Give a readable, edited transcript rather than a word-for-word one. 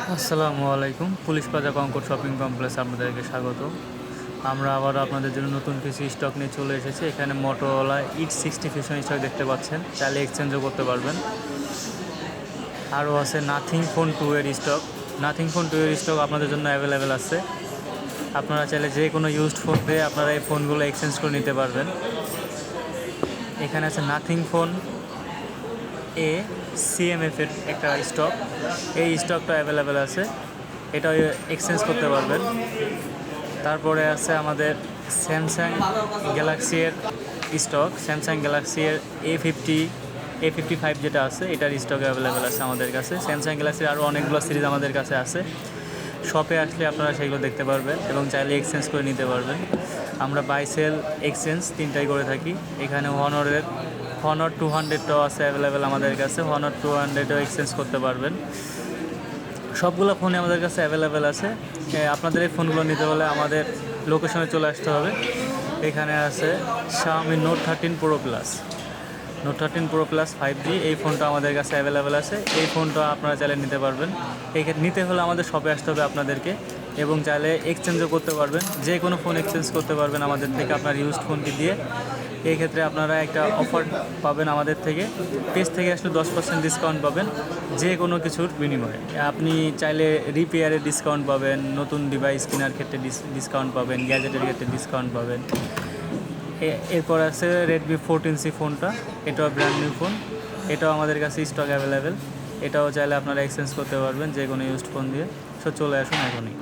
আসসালামু আলাইকুম। Police plaza Concord shopping complex আপনাদেরকে স্বাগত। আমরা আবারও আপনাদের জন্য নতুন কিছু স্টক নিয়ে চলে এসেছি। এখানে মোটোরোলা H60 ফিউশন স্টক দেখতে পাচ্ছেন, চাইলে এক্সচেঞ্জও করতে পারবেন। আরও আছে নাথিং ফোন 2 এর স্টক। নাথিং ফোন 2 এর স্টক আপনাদের জন্য অ্যাভেলেবেল আছে। আপনারা চাইলে যে কোনো ইউজড ফোন দিয়ে আপনারা এই ফোনগুলো এক্সচেঞ্জ করে নিতে পারবেন। এখানে আছে নাথিং ফোন এ CMF এর একটা স্টক। এই স্টকটা অ্যাভেলেবেল আছে, এটাও এক্সচেঞ্জ করতে পারবেন। তারপরে আছে আমাদের স্যামসাং গ্যালাক্সি এর স্টক। স্যামসাং গ্যালাক্সি এর A55 যেটা আছে, এটার স্টক অ্যাভেলেবেল আছে আমাদের কাছে। স্যামসাং গ্যালাক্সির আরও অনেকগুলো সিরিজ আমাদের কাছে আছে। শপে আসলে আপনারা সেগুলো দেখতে পারবেন এবং চাইলে এক্সচেঞ্জ করে নিতে পারবেন। আমরা বাই সেল এক্সচেঞ্জ তিনটাই করে থাকি। এখানে হনর 200টাও আছে অ্যাভেলেবেল আমাদের কাছে। হনর 200ও এক্সচেঞ্জ করতে পারবেন। সবগুলো ফোনে আমাদের কাছে অ্যাভেলেবেল আছে। আপনাদের এই ফোনগুলো নিতে হলে আমাদের লোকেশনে চলে আসতে হবে। এখানে আছে Xiaomi Note 13 Pro Plus। Note 13 Pro Plus 5G, এই ফোনটা আমাদের কাছে অ্যাভেলেবেল আছে। এই ফোনটা আপনারা চাইলে নিতে পারবেন। নিতে হলে আমাদের শপে আসতে হবে আপনাদেরকে, এবং চাইলে এক্সচেঞ্জও করতে পারবেন। যে কোনো ফোন এক্সচেঞ্জ করতে পারবেন আমাদের থেকে আপনার ইউজড ফোনটি দিয়ে। এই ক্ষেত্রে আপনারা একটা অফার পাবেন আমাদের থেকে। পেজ থেকে আসলে 10% ডিসকাউন্ট পাবেন যে কোনো কিছুর বিনিময়ে। আপনি চাইলে রিপেয়ারের ডিসকাউন্ট পাবেন, নতুন ডিভাইস কেনার ক্ষেত্রে ডিসকাউন্ট পাবেন, গ্যাজেটের ক্ষেত্রে ডিসকাউন্ট পাবেন। এরপর আছে Redmi 14C ফোনটা, এটাও ব্র্যান্ড নিউ ফোন। এটাও আমাদের কাছে স্টক অ্যাভেলেবেল। এটাও চাইলে আপনারা এক্সচেঞ্জ করতে পারবেন যে কোনো ইউজড ফোন দিয়ে। চলে আসুন এখনই।